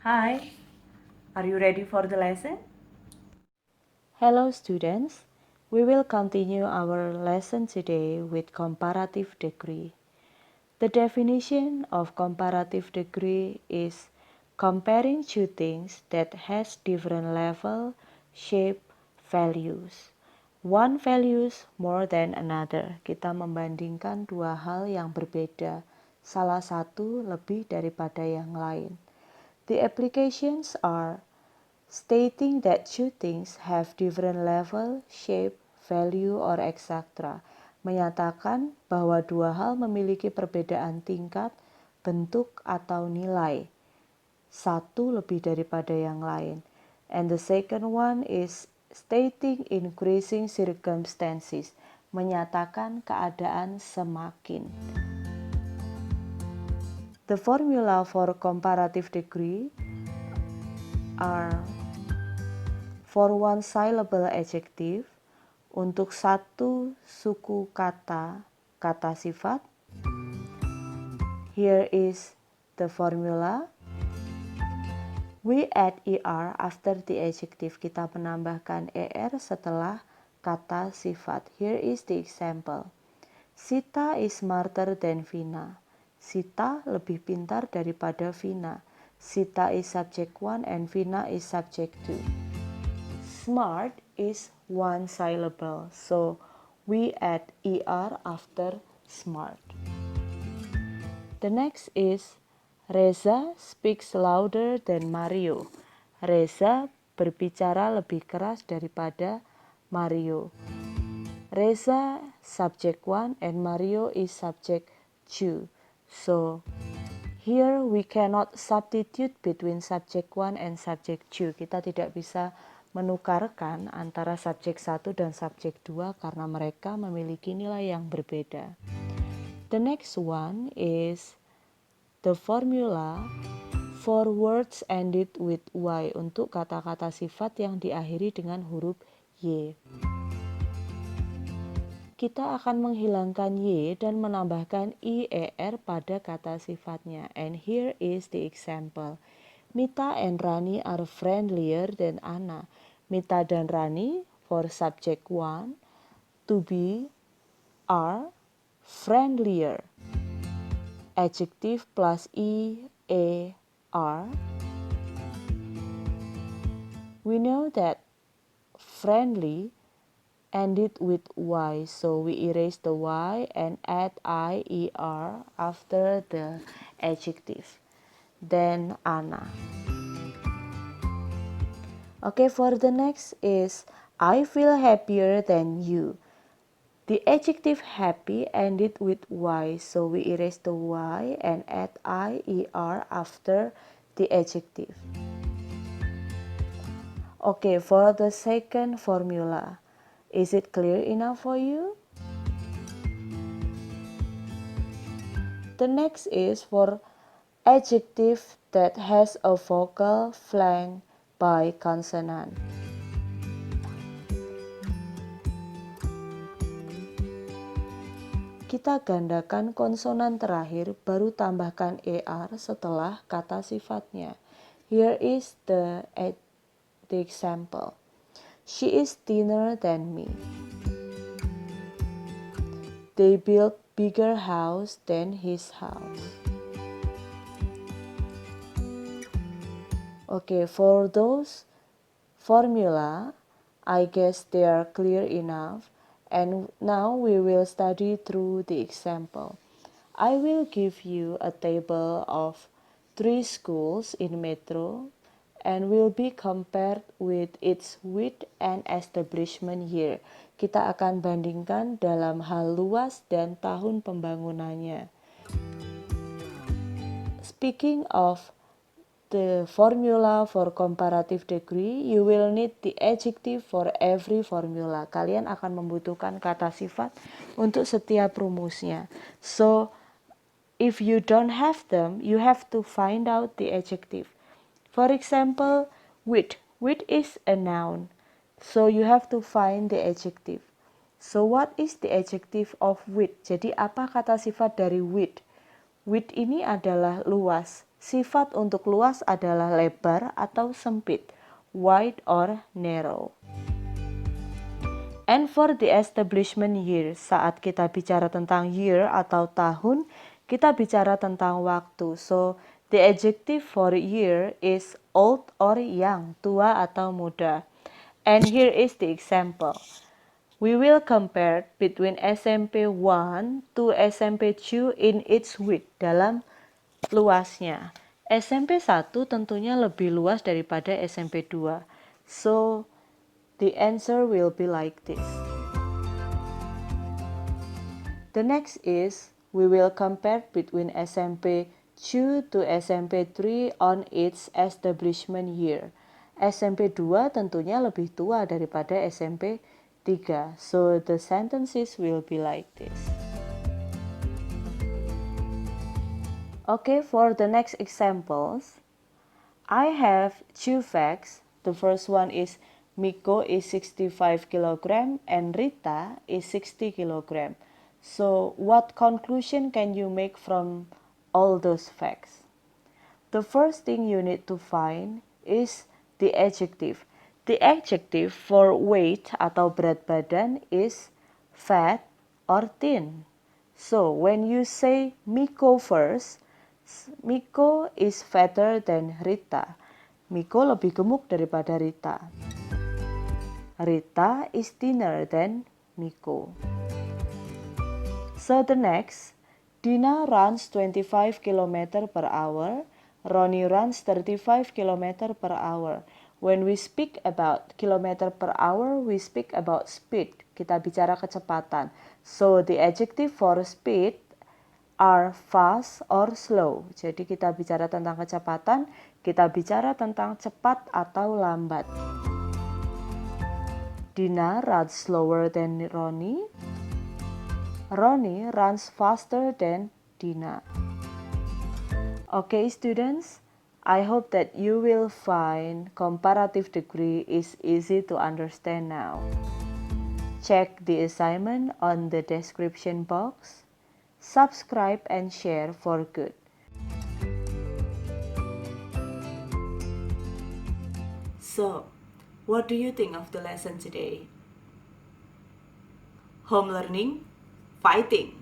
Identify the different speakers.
Speaker 1: Hi, are you ready for the lesson?
Speaker 2: Hello students, we will continue our lesson today with comparative degree. The definition of comparative degree is comparing two things that has different level, shape, values. One values more than another. Kita membandingkan dua hal yang berbeda, salah satu lebih daripada yang lain. The applications are stating that two things have different level, shape, value, or etc. Menyatakan bahwa dua hal memiliki perbedaan tingkat, bentuk, atau nilai. Satu lebih daripada yang lain. And the second one is stating increasing circumstances. Menyatakan keadaan semakin. The formula for comparative degree are for one syllable adjective, untuk satu suku kata, kata sifat. Here is the formula. We add er after the adjective. Kita menambahkan er setelah kata sifat. Here is the example. Sita is smarter than Vina. Sita lebih pintar daripada Vina. Sita is subject 1 and Vina is subject 2. Smart is one syllable, so we add er after smart. The next is Reza speaks louder than Mario. Reza berbicara lebih keras daripada Mario. Reza subject 1 and Mario is subject 2. So here we cannot substitute between subject 1 and subject 2. Kita tidak bisa menukarkan antara subjek 1 dan subjek 2 karena mereka memiliki nilai yang berbeda. The next one is the formula for words ended with y, untuk kata-kata sifat yang diakhiri dengan huruf y. Kita akan menghilangkan y dan menambahkan ier pada kata sifatnya. And here is the example. Mita and Rani are friendlier than Anna. Mita dan Rani for subject 1 to be are friendlier. Adjective plus er. We know that friendly ended with y, so we erase the y and add ier after the adjective. Then Anna. Okay, for the next is I feel happier than you. The adjective happy ended with y, so we erase the y and add ier after the adjective. Okay, for the second formula, is it clear enough for you? The next is for adjective that has a vowel flanked by consonant. Kita gandakan konsonan terakhir, baru tambahkan er setelah kata sifatnya. Here is the example. She is thinner than me. They built bigger house than his house. Okay, for those formula, I guess they are clear enough. And now we will study through the example. I will give you a table of 3 schools in Metro and will be compared with its width and establishment year. Kita akan bandingkan dalam hal luas dan tahun pembangunannya. Speaking of the formula for comparative degree, you will need the adjective for every formula. Kalian akan membutuhkan kata sifat untuk setiap rumusnya. So, if you don't have them, you have to find out the adjective. For example, with. With is a noun. So, you have to find the adjective. So, what is the adjective of with? Jadi, apa kata sifat dari with? With ini adalah luas. Sifat untuk luas adalah lebar atau sempit, wide or narrow. And for the establishment year, saat kita bicara tentang year atau tahun, kita bicara tentang waktu. So, the adjective for year is old or young, tua atau muda. And here is the example. We will compare between SMP 1 to SMP 2 in its width, dalam luasnya. SMP 1 tentunya lebih luas daripada SMP 2. So, the answer will be like this. The next is, we will compare between SMP 2 to SMP 3 on its establishment year. SMP 2 tentunya lebih tua daripada SMP 3. So the sentences will be like this. Okay, for the next examples, I have 2 facts. The first one is Miko is 65 kg and Rita is 60 kg. So what conclusion can you make from all those facts? The first thing you need to find is the adjective. The adjective for weight atau berat badan is fat or thin. So when you say Miko first, Miko is fatter than Rita. Miko lebih gemuk daripada Rita. Rita is thinner than Miko. So the next, Dina runs 25 km per hour, Ronnie runs 35 km per hour. When we speak about kilometer per hour, we speak about speed. Kita bicara kecepatan. So the adjective for speed are fast or slow. Jadi kita bicara tentang kecepatan, kita bicara tentang cepat atau lambat. Dina runs slower than Ronnie. Ronnie runs faster than Dina. Okay, students, I hope that you will find comparative degree is easy to understand now. Check the assignment on the description box. Subscribe and share for good.
Speaker 1: So, what do you think of the lesson today? Home learning, fighting!